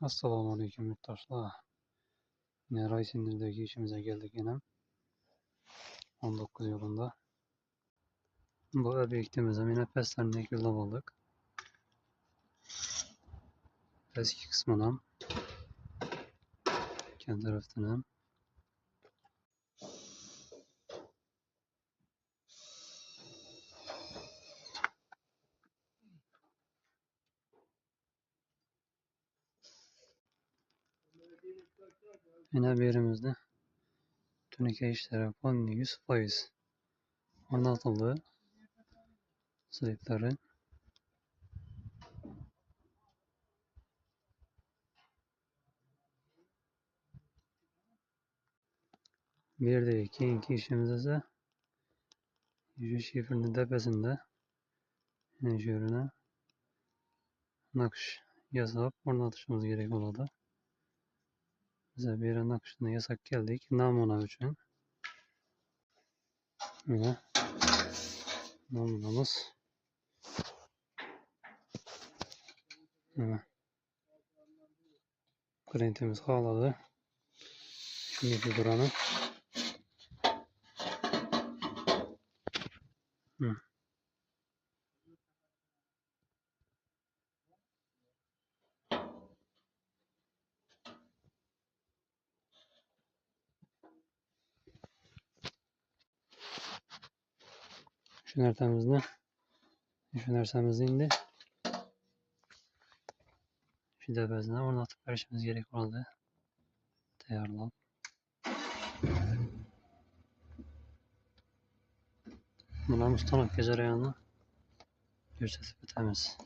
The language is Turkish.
Assalamu alaikum yurttaşlar. Yine Raysindir'deki işimize geldik yine. 19 yılında. Bu obyektimize yine peslerini ekilde aldık. Eski kısmına kendi tarafına yine bir yerimizde tünike işleri yapan 100% anlatıldı. Slipleri bir de iki işimiz ise şu şifrenin tepesinde şöyle nakış yazıp ornatışımız gerek oldu. Bize bir yere nakışına yasak geldik. Namuna için. Ve namunamız. Evet. Krentimiz haladı. Şimdi buranın. Şu narsamızda indi. Şu tepesine ornatıp verişimiz gerek oldu. Tayarlap. Buna mustanak gezer ayağına. Görsesi temiz.